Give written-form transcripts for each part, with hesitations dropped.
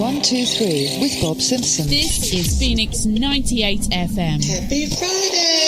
123 with Bob Simpson. This is Phoenix 98 FM. Happy Friday!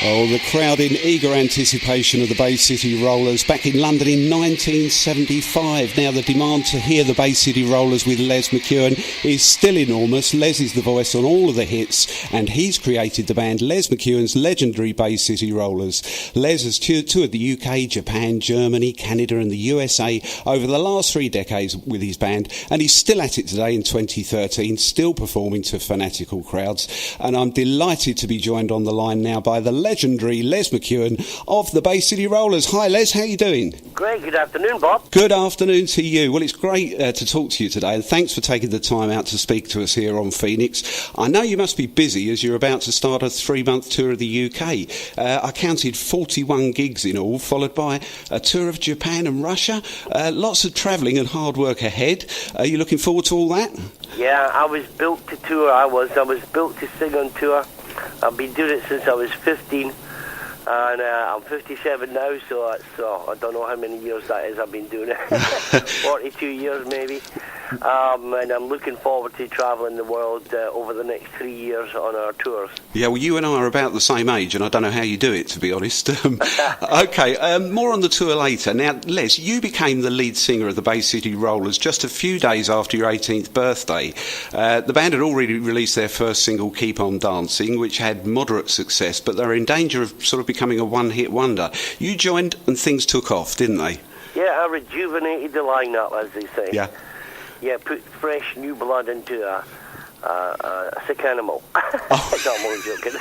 Oh, the crowd in eager anticipation of the Bay City Rollers back in London in 1975. Now, the demand to hear the Bay City Rollers with Les McKeown is still enormous. Les is the voice on all of the hits, and he's created the band Les McKeown's legendary Bay City Rollers. Les has toured the UK, Japan, Germany, Canada and the USA over the last 3 decades with his band, and he's still at it today in 2013, still performing to fanatical crowds. And I'm delighted to be joined on the line now by the legendary Les McKeown of the Bay City Rollers. Hi Les, how are you doing? Great, good afternoon Bob. Good afternoon to you. Well, it's great to talk to you today, and thanks for taking the time out to speak to us here on Phoenix. I know you must be busy as you're about to start a 3-month tour of the UK. I counted 41 gigs in all, followed by a tour of Japan and Russia. Lots of travelling and hard work ahead. Are you looking forward to all that? Yeah, I was built to tour. I was built to sing on tour. I've been doing it since I was 15, and I'm 57 now, so I don't know how many years that is I've been doing it. 42 years maybe. And I'm looking forward to travelling the world over the next 3 years on our tours. Yeah, well, you and I are about the same age, and I don't know how you do it, to be honest. Okay, more on the tour later. Now, Les, you became the lead singer of the Bay City Rollers just a few days after your 18th birthday. The band had already released their first single, Keep On Dancing, which had moderate success, but they were in danger of sort of becoming a one-hit wonder. You joined and things took off, didn't they? Yeah, I rejuvenated the lineup, as they say. Yeah. Yeah, put fresh new blood into a sick animal. Oh. No, I'm only joking.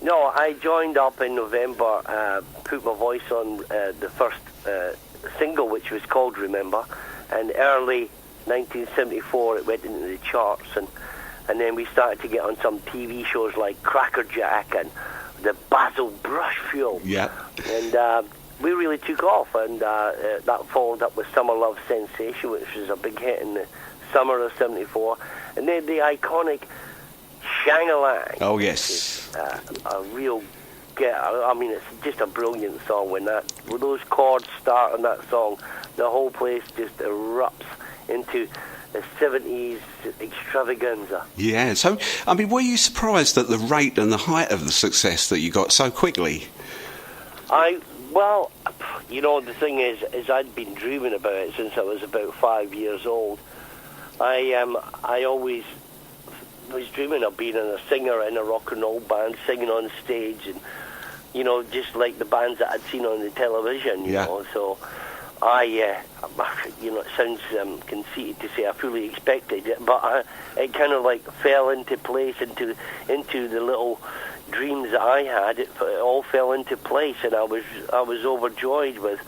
No, I joined up in November, put my voice on the first single, which was called Remember, and early 1974 it went into the charts, and then we started to get on some TV shows like Crackerjack and the Basil Brushfield. Yeah. And we really took off, and that followed up with Summer Love Sensation, which was a big hit in the summer of 74. And then the iconic Shang-a-Lang. Oh, yes. A real I mean, it's just a brilliant song. When those chords start on that song, the whole place just erupts into the 70s extravaganza. Yeah, so, I mean, were you surprised at the rate and the height of the success that you got so quickly? Well, you know, the thing is I'd been dreaming about it since I was about 5 years old. I always was dreaming of being a singer in a rock and roll band, singing on stage, and, you know, just like the bands that I'd seen on the television, you know. So you know, it sounds conceited to say I fully expected it, but it kind of like fell into place, into the little dreams that I had. It all fell into place, and I was overjoyed with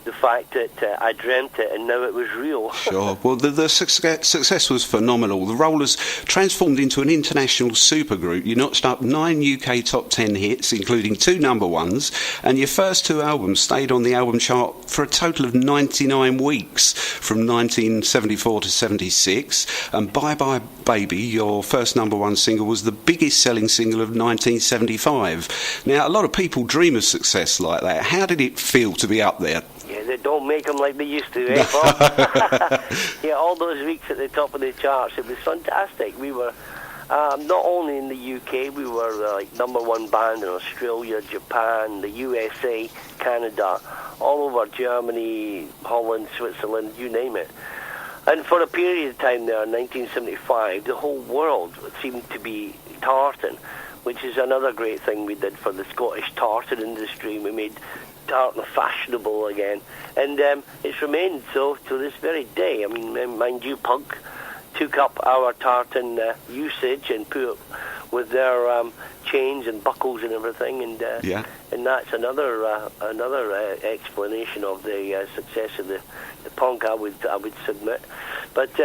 the fact that I dreamt it and now it was real. Sure. Well, the success was phenomenal. The Rollers transformed into an international supergroup. You notched up 9 UK top 10 hits, including 2 number ones, and your first 2 albums stayed on the album chart for a total of 99 weeks, from 1974 to 76. And Bye Bye Baby, your first number 1 single, was the biggest selling single of 1975. Now, a lot of people dream of success like that. How did it feel to be up there? Yeah, they don't make them like they used to, eh, Bob? Yeah, all those weeks at the top of the charts, it was fantastic. We were not only in the UK, we were like number 1 band in Australia, Japan, the USA, Canada, all over Germany, Holland, Switzerland, you name it. And for a period of time there, in 1975, the whole world seemed to be tartan, which is another great thing we did for the Scottish tartan industry. We made tartan fashionable again, and it's remained so to this very day. I mean, mind you, punk took up our tartan usage and put it with their chains and buckles and everything, and that's another explanation of the success of the punk. I would submit, but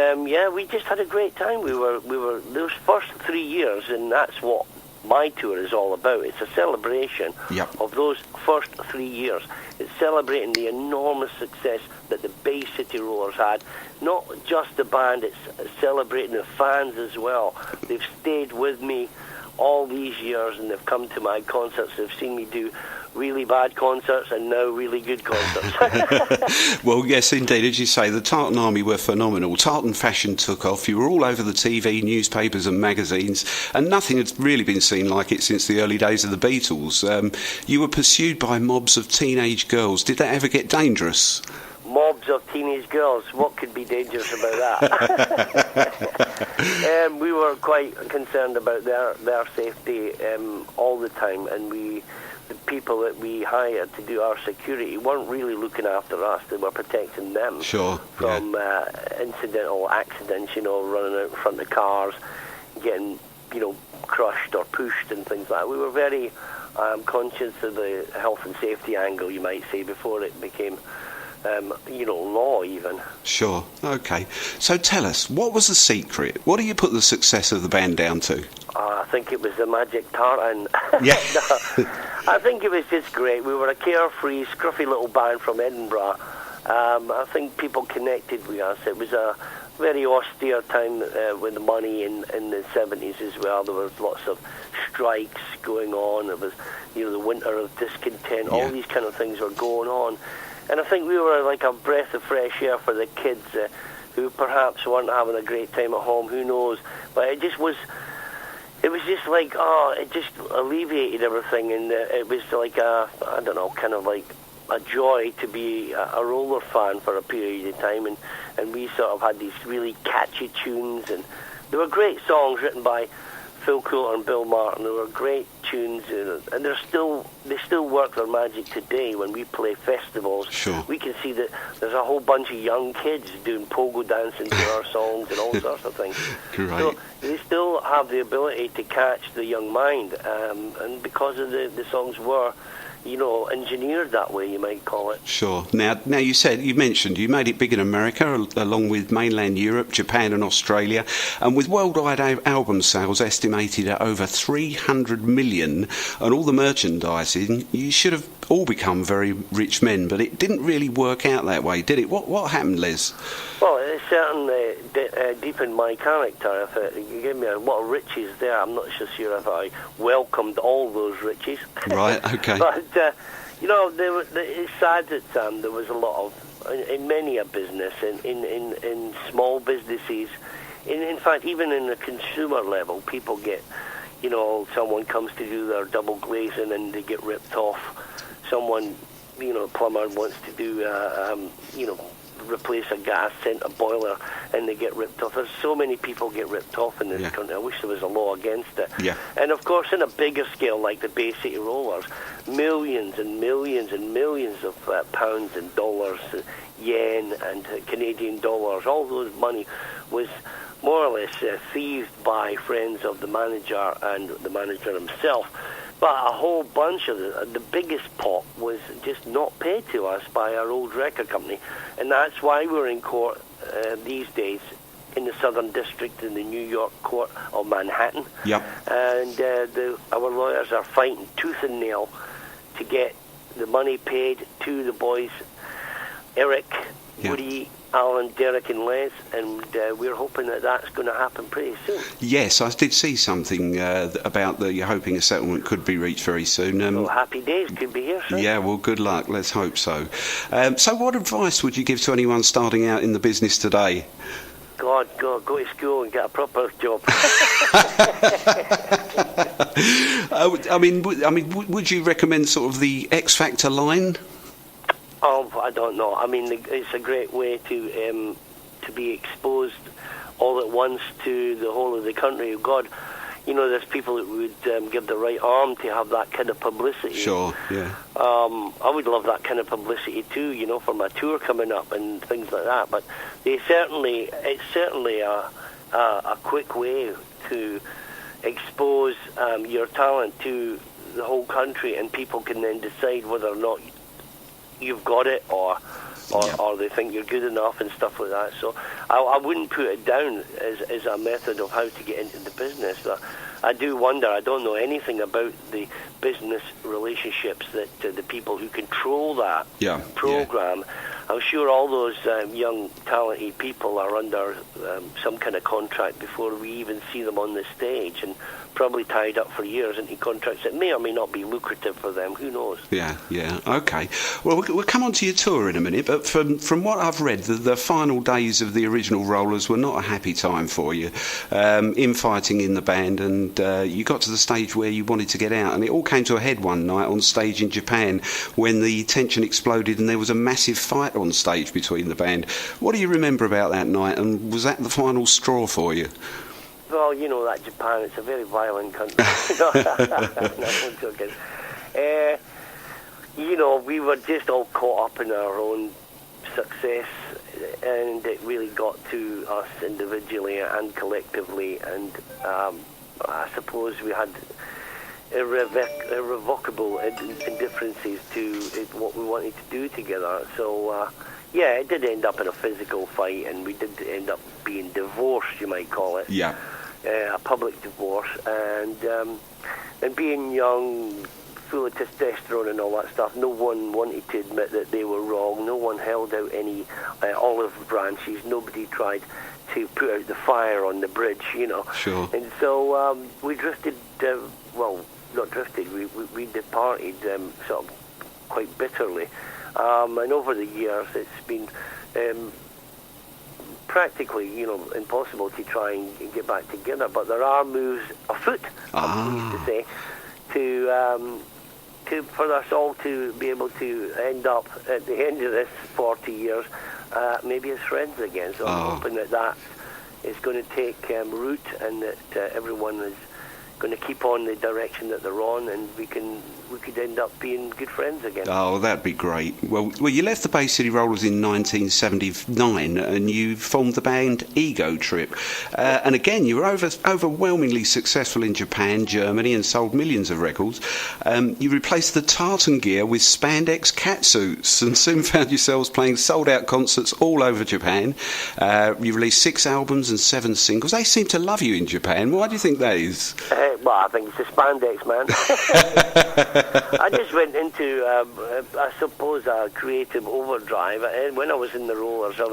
we just had a great time. We were those first 3 years, and that's what my tour is all about. It's a celebration of those first 3 years. It's celebrating the enormous success that the Bay City Rollers had. Not just the band, it's celebrating the fans as well. They've stayed with me all these years, and they've come to my concerts. They've seen me do really bad concerts and now really good concerts. Well, yes, indeed. As you say, the Tartan Army were phenomenal. Tartan fashion took off. You were all over the TV, newspapers and magazines, and nothing had really been seen like it since the early days of the Beatles. You were pursued by mobs of teenage girls. Did that ever get dangerous? Mobs of teenage girls. What could be dangerous about that? We were quite concerned about their safety all the time, and the people that we hired to do our security weren't really looking after us. They were protecting them from incidental accidents, running out in front of cars, getting, crushed or pushed and things like that. We were very conscious of the health and safety angle, you might say, before it became law even. Sure, okay. So tell us, what was the secret? What do you put the success of the band down to? I think it was the magic tartan. Yeah. I think it was just great. We were a carefree, scruffy little band from Edinburgh. I think people connected with us. It was a very austere time with the money in the 70s as well. There was lots of strikes going on. There was, the winter of discontent. All these kind of things were going on. And I think we were like a breath of fresh air for the kids who perhaps weren't having a great time at home. Who knows? But it just was just like, it just alleviated everything. And it was like kind of like a joy to be a roller fan for a period of time. And we sort of had these really catchy tunes. And there were great songs written by Phil Coulter and Bill Martin. There were great tunes, and they still work their magic today. When we play festivals, we can see that there's a whole bunch of young kids doing pogo dancing to our songs and all sorts of things. Great. So they still have the ability to catch the young mind, and because of the songs were engineered that way, you might call it. Sure. Now you mentioned you made it big in America, along with mainland Europe, Japan and Australia, and with worldwide album sales estimated at over 300 million, and all the merchandising, you should have all become very rich men, but it didn't really work out that way, did it? What happened, Les? Well, it certainly deepened my character. If you give me a lot of riches there, I'm not so sure if I welcomed all those riches. Right, okay. But, it's sad that there was a lot of, in many a business, in small businesses, in fact, even in the consumer level, people get, someone comes to do their double glazing and they get ripped off. Someone, plumber wants to do, replace a gas center boiler and they get ripped off. There's so many people get ripped off in this country. I wish there was a law against it. Yeah. And of course, in a bigger scale like the Bay City Rollers, millions and millions and millions of pounds and dollars, yen and Canadian dollars, all those money was more or less thieved by friends of the manager and the manager himself. But a whole bunch of the biggest pot was just not paid to us by our old record company. And that's why we're in court these days in the Southern District in the New York Court of Manhattan. Yep. And our lawyers are fighting tooth and nail to get the money paid to the boys, Eric, Woody, Alan, Derek and Les, and we're hoping that that's going to happen pretty soon. Yes, I did see something about that you're hoping a settlement could be reached very soon. Well, happy days could be here soon. Yeah, well, good luck. Let's hope so. So what advice would you give to anyone starting out in the business today? God, go to school and get a proper job. Would you recommend sort of the X Factor line? Oh, I don't know. I mean, it's a great way to be exposed all at once to the whole of the country. God, there's people that would give the right arm to have that kind of publicity. Sure, yeah. I would love that kind of publicity too, for my tour coming up and things like that. But it's certainly a quick way to expose your talent to the whole country, and people can then decide whether or not you've got it or or they think you're good enough and stuff like that. So I wouldn't put it down as a method of how to get into the business. I do wonder, I don't know anything about the business relationships that the people who control that program. I'm sure all those young, talented people are under some kind of contract before we even see them on the stage, and probably tied up for years into contracts that may or may not be lucrative for them. Who knows? Yeah. Okay. Well, we'll come on to your tour in a minute, but from what I've read, the final days of the original Rollers were not a happy time for you. Infighting in the band, and you got to the stage where you wanted to get out, and it all came to a head one night on stage in Japan when the tension exploded and there was a massive fight on stage between the band. What do you remember about that night, and was that the final straw for you? Well, you know that Japan, it's a very violent country. No, I'm joking. We were just all caught up in our own success, and it really got to us individually and collectively, and I suppose we had irrevocable indifferences to what we wanted to do together. So, it did end up in a physical fight, and we did end up being divorced, you might call it. Yeah. A public divorce, and being young, full of testosterone and all that stuff, no one wanted to admit that they were wrong. No one held out any olive branches. Nobody tried to put out the fire on the bridge, Sure. And so we drifted, not drifted, we departed sort of quite bitterly. And over the years, it's been practically, impossible to try and get back together. But there are moves afoot, I'm pleased to say, for us all to be able to end up at the end of this 40 years, maybe as friends again. So I'm hoping that is going to take root, and that everyone is going to keep on the direction that they're on, and we could end up being good friends again. Oh, that'd be great. Well, you left the Bay City Rollers in 1979, and you formed the band Ego Trip. And again, you were overwhelmingly successful in Japan, Germany, and sold millions of records. You replaced the tartan gear with spandex catsuits, and soon found yourselves playing sold-out concerts all over Japan. You released 6 albums and 7 singles. They seem to love you in Japan. Why do you think that is? Well, I think it's the spandex, man. I just went into, I suppose, a creative overdrive. When I was in the Rollers, I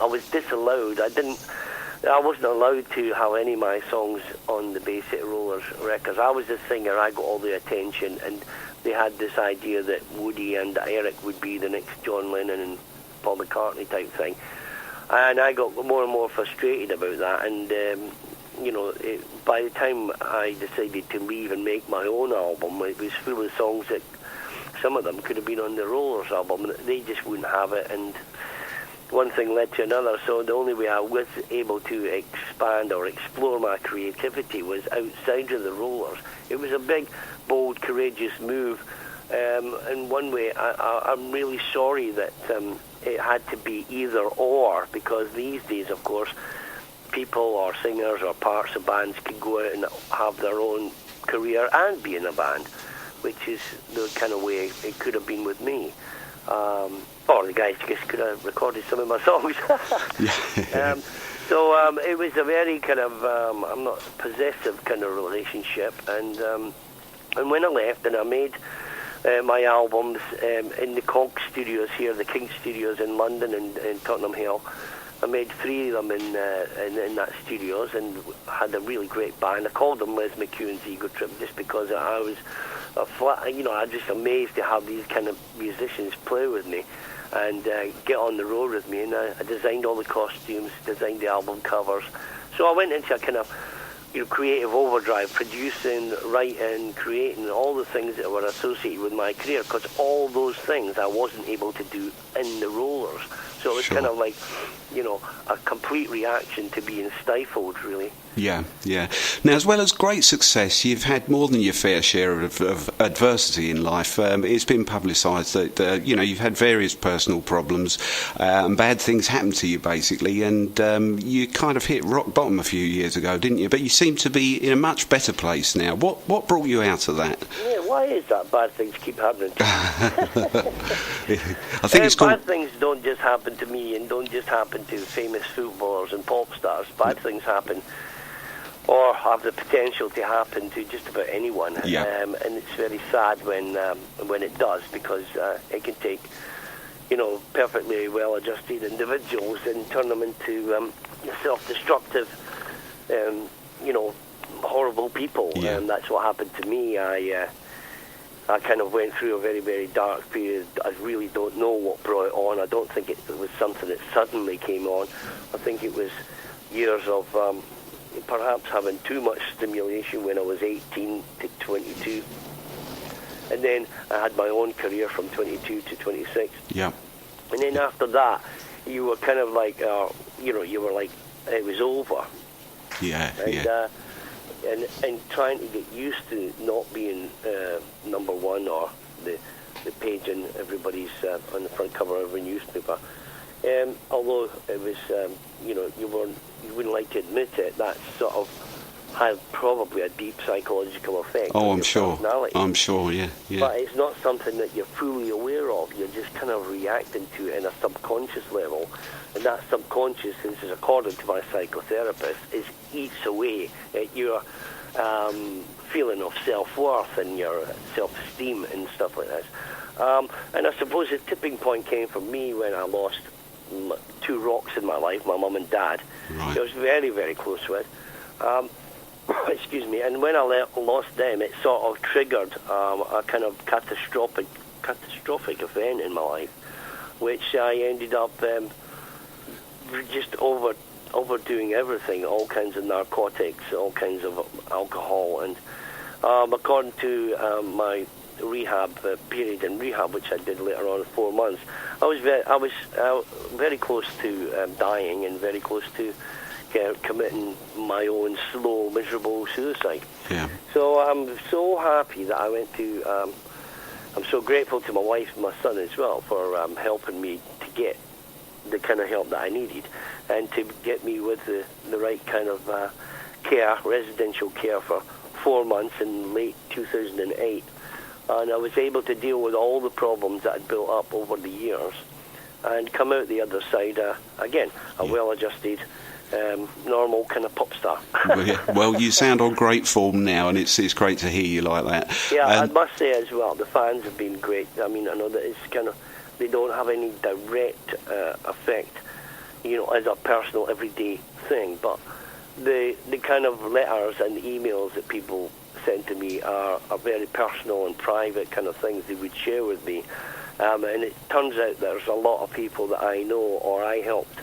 was disallowed. I wasn't allowed to have any of my songs on the Bay City Rollers records. I was the singer. I got all the attention, and they had this idea that Woody and Eric would be the next John Lennon and Paul McCartney type thing. And I got more and more frustrated about that, and by the time I decided to leave and make my own album, it was full of songs that some of them could have been on the Rollers album, and they just wouldn't have it, and one thing led to another. So the only way I was able to expand or explore my creativity was outside of the Rollers. It was a big, bold, courageous move. In one way, I'm really sorry that it had to be either or, because these days, of course, people or singers or parts of bands can go out and have their own career and be in a band, which is the kind of way it could have been with me. Or the guys just could have recorded some of my songs. So it was a very kind of, I'm not possessive kind of relationship. And when I left and I made my albums in the Conch Studios here, the King Studios in London and in Tottenham Hill, I made 3 of them in that studios, and had a really great band. I called them Les McKeown's Ego Trip just because I was I'm just amazed to have these kind of musicians play with me and get on the road with me. And I designed all the costumes, designed the album covers. So I went into a kind of creative overdrive, producing, writing, creating, all the things that were associated with my career, because all those things I wasn't able to do in the Rollers. So it was kind of like, a complete reaction to being stifled, really. Yeah. Now, as well as great success, you've had more than your fair share of adversity in life. It's been publicised that, you've had various personal problems, and bad things happened to you, basically, and you kind of hit rock bottom a few years ago, didn't you? But you seem to be in a much better place now. What brought you out of that? Yeah, Why is that? Bad things keep happening to me. I think it's bad things don't just happen to me and don't just happen to famous footballers and pop stars. Bad things happen or have the potential to happen to just about anyone. Yeah. And it's very sad when it does, because it can take, perfectly well-adjusted individuals and turn them into self-destructive, horrible people. Yeah. And that's what happened to me. I kind of went through a very, very dark period. I really don't know what brought it on. I don't think it was something that suddenly came on. I think it was years of perhaps having too much stimulation when I was 18 to 22. And then I had my own career from 22 to 26. Yeah. And then after that, you were kind of like, you were like, it was over. Yeah, And trying to get used to not being number one or the page in everybody's on the front cover of a newspaper. Although it was, you wouldn't like to admit it, that sort of had probably a deep psychological effect on I'm your sure. personality. I'm sure, yeah. But it's not something that you're fully aware of. You're just kind of reacting to it in a subconscious level. And that subconscious, this is according to my psychotherapist, eats away at your feeling of self-worth and your self-esteem and stuff like this. And I suppose the tipping point came for me when I lost two rocks in my life, my mum and dad. Right. I was very, very close with. Excuse me. And when I lost them, it sort of triggered a kind of catastrophic event in my life, which I ended up just overdoing everything, all kinds of narcotics, all kinds of alcohol, and according to my rehab period in rehab, which I did later on 4 months, I was very close to dying and very close to committing my own slow, miserable suicide. Yeah. So I'm so happy that I went to. I'm so grateful to my wife and my son as well for helping me to get the kind of help that I needed, and to get me with the right kind of care, residential care, for 4 months in late 2008. And I was able to deal with all the problems that had built up over the years and come out the other side, again, a well-adjusted, normal kind of pop star. Well, you sound on great form now, and it's great to hear you like that. Yeah, I must say as well, the fans have been great. I mean, I know that it's kind of, they don't have any direct effect, as a personal everyday thing, but the kind of letters and emails that people send to me are very personal and private kind of things they would share with me. And it turns out there's a lot of people that I know or I helped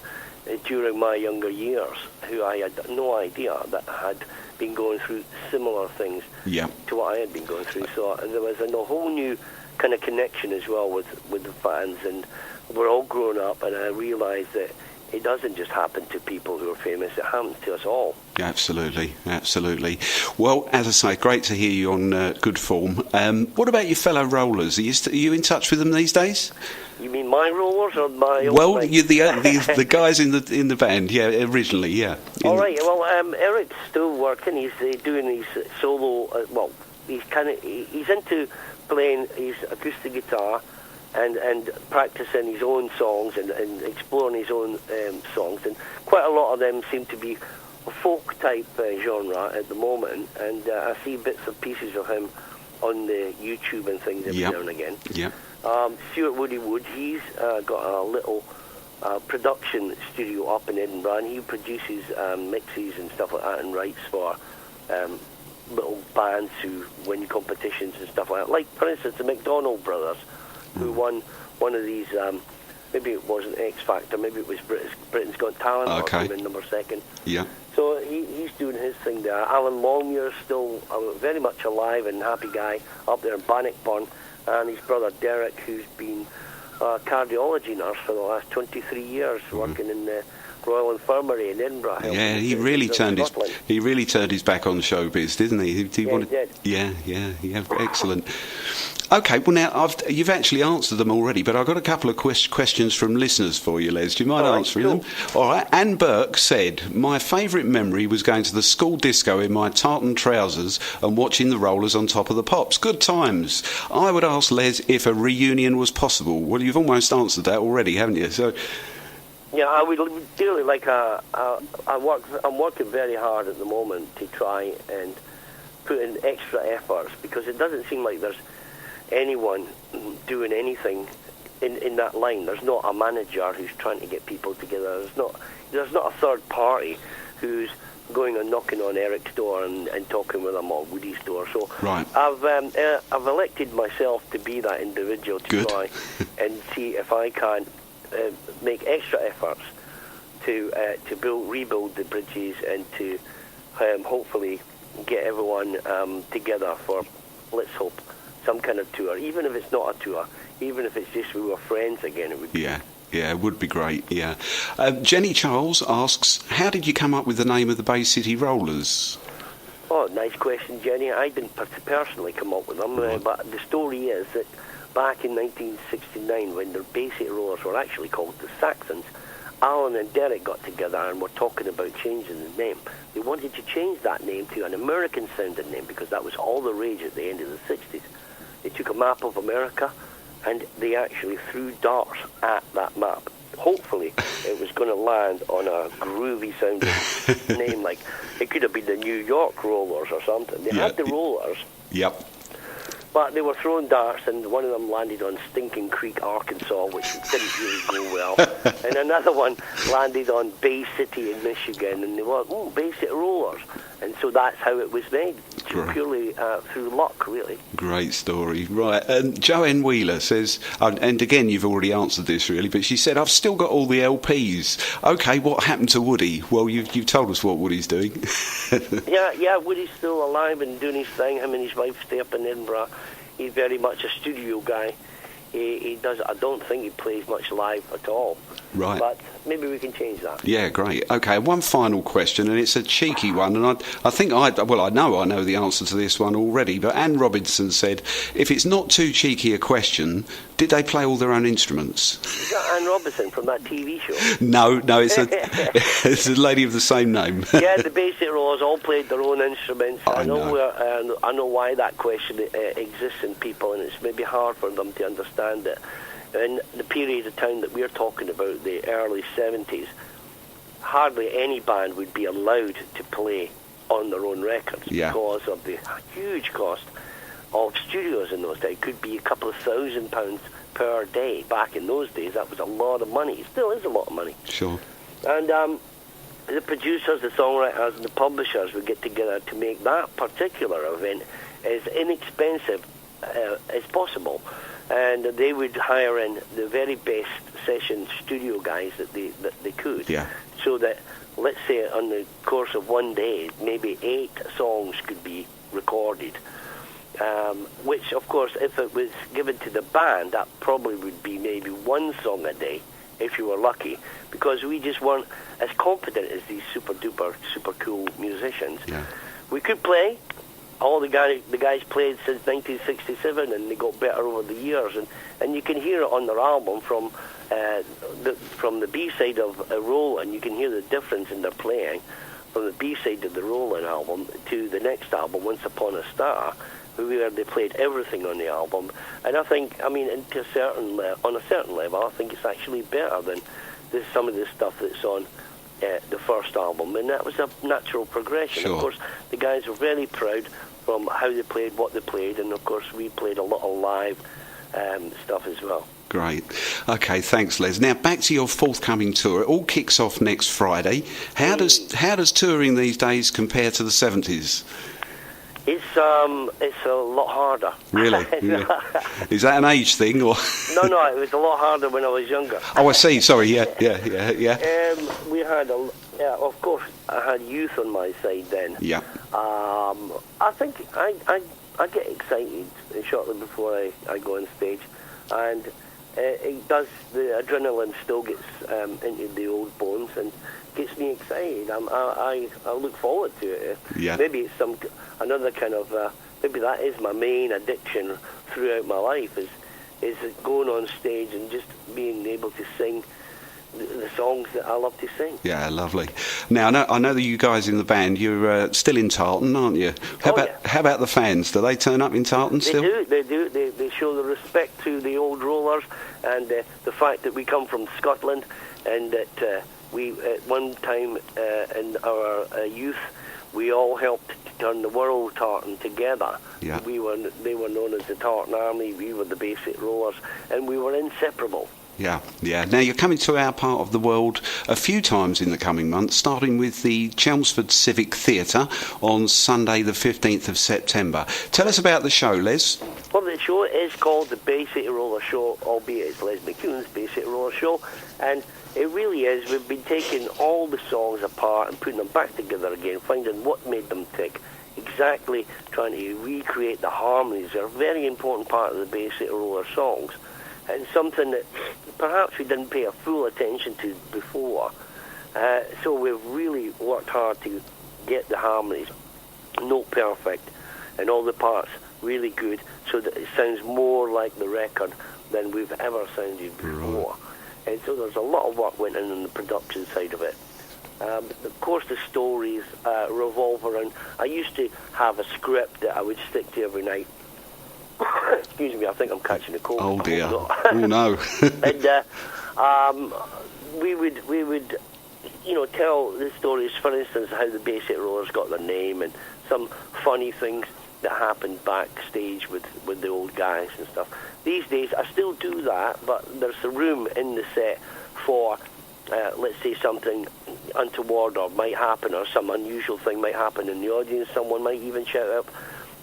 during my younger years who I had no idea that had been going through similar things to what I had been going through. So there was a whole new kind of connection as well with the fans, and we're all grown up, and I realised that it doesn't just happen to people who are famous, it happens to us all. Absolutely. Well, as I say, great to hear you on good form. What about your fellow rollers? Are you in touch with them these days? You mean my rollers or my old Well, mate? you're the guys in the band, originally, yeah. All right. Well, Eric's still working. He's doing his solo. He's into playing his acoustic guitar and practicing his own songs and exploring his own songs. And quite a lot of them seem to be a folk type genre at the moment. And I see bits and pieces of him on the YouTube and things every now and again. Yeah. Stuart Wood, he's got a little production studio up in Edinburgh, and he produces mixes and stuff like that and writes for little bands who win competitions and stuff like that. Like, for instance, the McDonald brothers, who won one of these, maybe it wasn't X Factor, maybe it was Britain's Got Talent, or came in number 2nd. Yeah. So he's doing his thing there. Alan Longmuir's still very much alive and happy guy up there in Bannockburn. And his brother Derek, who's been a cardiology nurse for the last 23 years, working in the Royal Infirmary in Edinburgh. Yeah, he really turned his back on showbiz, didn't he? He did. Yeah, excellent. Okay, well now you've actually answered them already, but I've got a couple of questions from listeners for you, Les. Do you mind answering them? All right. Anne Burke said, "My favourite memory was going to the school disco in my tartan trousers and watching the Rollers on Top of the Pops. Good times. I would ask Les if a reunion was possible." Well, you've almost answered that already, haven't you? So. Yeah, I would really like I'm working very hard at the moment to try and put in extra efforts, because it doesn't seem like there's anyone doing anything in that line. There's not a manager who's trying to get people together. There's not a third party who's going and knocking on Eric's door and talking with them, or Woody's door. So right. I've elected myself to be that individual to try and see if I can make extra efforts to rebuild the bridges and to hopefully get everyone together for, let's hope, some kind of tour. Even if it's not a tour, even if it's just we were friends again, it would be. Yeah, it would be great, yeah. Jenny Charles asks, how did you come up with the name of the Bay City Rollers? Oh, nice question, Jenny. I didn't personally come up with them, but the story is that back in 1969, when the Bay City Rollers were actually called the Saxons, Alan and Derek got together and were talking about changing the name. They wanted to change that name to an American-sounding name, because that was all the rage at the end of the 60s. They took a map of America and they actually threw darts at that map. Hopefully it was going to land on a groovy-sounding name, like it could have been the New York Rollers or something. They had the Rollers. Yep. But they were throwing darts, and one of them landed on Stinking Creek, Arkansas, which didn't really go well. And another one landed on Bay City in Michigan, and they were, Bay City Rollers. And so that's how it was made, purely through luck, really. Great story. Right, and Joanne Wheeler says, and again, you've already answered this, really, but she said, I've still got all the LPs. OK, what happened to Woody? Well, you've told us what Woody's doing. Yeah, Woody's still alive and doing his thing. Him and his wife stay up in Edinburgh. He's very much a studio guy. He does. I don't think he plays much live at all. Right. But maybe we can change that. Yeah, great. Okay, one final question, and it's a cheeky one, and I know the answer to this one already, but Anne Robinson said, if it's not too cheeky a question, did they play all their own instruments? Is that Anne Robinson from that TV show? No, it's a lady of the same name. Yeah, the Bay City Rollers all played their own instruments. I know why that question exists in people, and it's maybe hard for them to understand it. In the period of time that we're talking about, the early 70s, hardly any band would be allowed to play on their own records because of the huge cost of studios in those days. It could be a couple of £1,000 per day. Back in those days, that was a lot of money. It still is a lot of money. Sure. And the producers, the songwriters, and the publishers would get together to make that particular event as inexpensive as possible. And they would hire in the very best session studio guys that they could. Yeah. So that, let's say, on the course of one day, maybe 8 songs could be recorded. Which, of course, if it was given to the band, that probably would be maybe 1 song a day, if you were lucky, because we just weren't as competent as these super-duper, super-cool musicians. Yeah. We could play. All the guys played since 1967, and they got better over the years. And you can hear it on their album from the B-side of Rollin'. You can hear the difference in their playing from the B-side of the Rollin' album to the next album, Once Upon a Star, where they played everything on the album. And I think, on a certain level, I think it's actually better than some of the stuff that's on the first album. And that was a natural progression. Sure. Of course, the guys were very proud from how they played, what they played, and of course we played a lot of live stuff as well. Great. Okay, thanks, Les. Now back to your forthcoming tour. It all kicks off next Friday. How does touring these days compare to the 70s? It's a lot harder. Really? Is that an age thing, or? No, it was a lot harder when I was younger. Oh, I see. Sorry. Yeah. We had of course, I had youth on my side then. Yeah. I think I get excited shortly before I go on stage, and it does. The adrenaline still gets into the old bones and gets me excited. I look forward to it. Yeah. Maybe it's another kind of maybe that is my main addiction throughout my life is going on stage and just being able to sing the songs that I love to sing. Yeah, lovely. Now, I know that you guys in the band, you're still in Tarleton, aren't you? How about the fans? Do they turn up in Tarleton still? They do. They show the respect to the old rollers and the fact that we come from Scotland and that we, at one time in our youth, we all helped to turn the world Tartan together. Yeah. They were known as the Tartan Army, we were the Basic Rollers, and we were inseparable. Yeah. Now, you're coming to our part of the world a few times in the coming months, starting with the Chelmsford Civic Theatre on Sunday the 15th of September. Tell us about the show, Les. Well, the show is called the Bay City Roller Show, albeit it's Les McKeown's Bay City Roller Show, and it really is. We've been taking all the songs apart and putting them back together again, finding what made them tick, exactly trying to recreate the harmonies. They're a very important part of the Bay City Roller songs, and something that perhaps we didn't pay a full attention to before. So we've really worked hard to get the harmonies note perfect and all the parts really good so that it sounds more like the record than we've ever sounded before. And so there's a lot of work went in on the production side of it. Of course, the stories revolve around... I used to have a script that I would stick to every night. Excuse me, I think I'm catching a cold. Oh dear. Oh no. And we would tell the stories, for instance, how the Basic Rollers got their name and some funny things that happened backstage with the old guys and stuff. These days I still do that, but there's a room in the set for let's say something untoward or might happen, or some unusual thing might happen in the audience. Someone might even shout up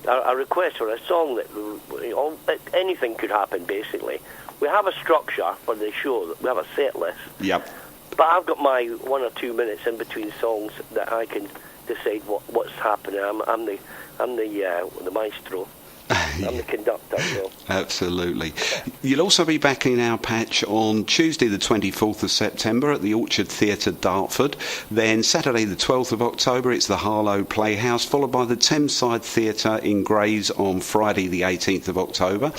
a request for a song that anything could happen. Basically, we have a structure for the show. We have a set list. Yep. But I've got my 1 or 2 minutes in between songs that I can decide what's happening. I'm the maestro. I'm the conductor. So. Absolutely. You'll also be back in our patch on Tuesday the 24th of September at the Orchard Theatre, Dartford. Then Saturday the 12th of October it's the Harlow Playhouse, followed by the Thameside Theatre in Grays on Friday the 18th of October.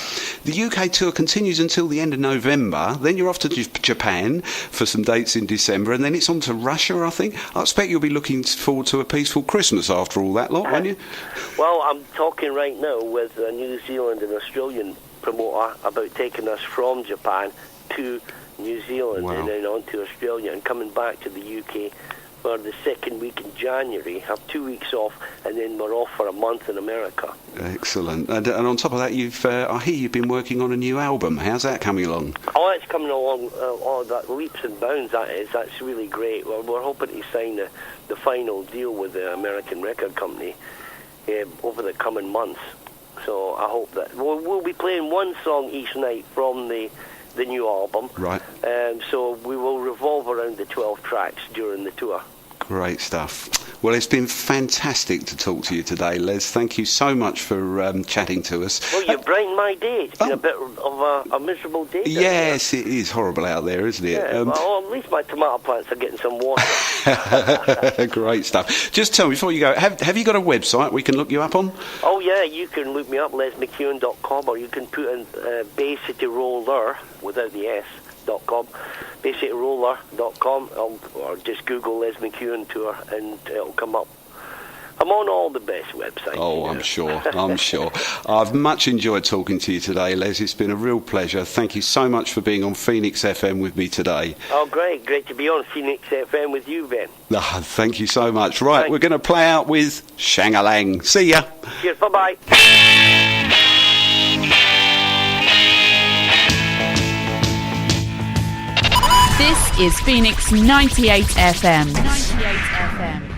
The UK tour continues until the end of November. Then you're off to Japan for some dates in December, and then it's on to Russia, I think. I expect you'll be looking forward to a peaceful Christmas after all that lot, won't you? Well, I'm talking right now with a New Zealand and Australian promoter about taking us from Japan to New Zealand. Wow. And then on to Australia and coming back to the UK for the second week in January. Have 2 weeks off, and then we're off for a month in America. Excellent. And on top of that, I hear you've been working on a new album. How's that coming along? Oh, it's coming along that leaps and bounds. That's really great. Well, we're hoping to sign the final deal with the American record company over the coming months. So I hope that we'll be playing one song each night from the new album. Right. So we will revolve around the 12 tracks during the tour. Great stuff. Well, it's been fantastic to talk to you today, Les. Thank you so much for chatting to us. Well, you brightened my day. It's been a bit of a miserable day. Yes, it is horrible out there, isn't it? Yeah, well, at least my tomato plants are getting some water. Great stuff. Just tell me, before you go, have you got a website we can look you up on? Oh, yeah, you can look me up, lesmckeown.com, or you can put in Bay City Roller, without the S, .com, BayCityRoller.com, or just Google Les McKeown Tour and it'll come up. I'm on all the best websites. Oh, I'm sure. I've much enjoyed talking to you today, Les. It's been a real pleasure. Thank you so much for being on Phoenix FM with me today. Oh, great to be on Phoenix FM with you, Ben. Thank you so much. Right, Thanks. We're going to play out with Shang-a-Lang. See ya. Cheers, bye-bye. This is Phoenix 98 FM. 98 FM.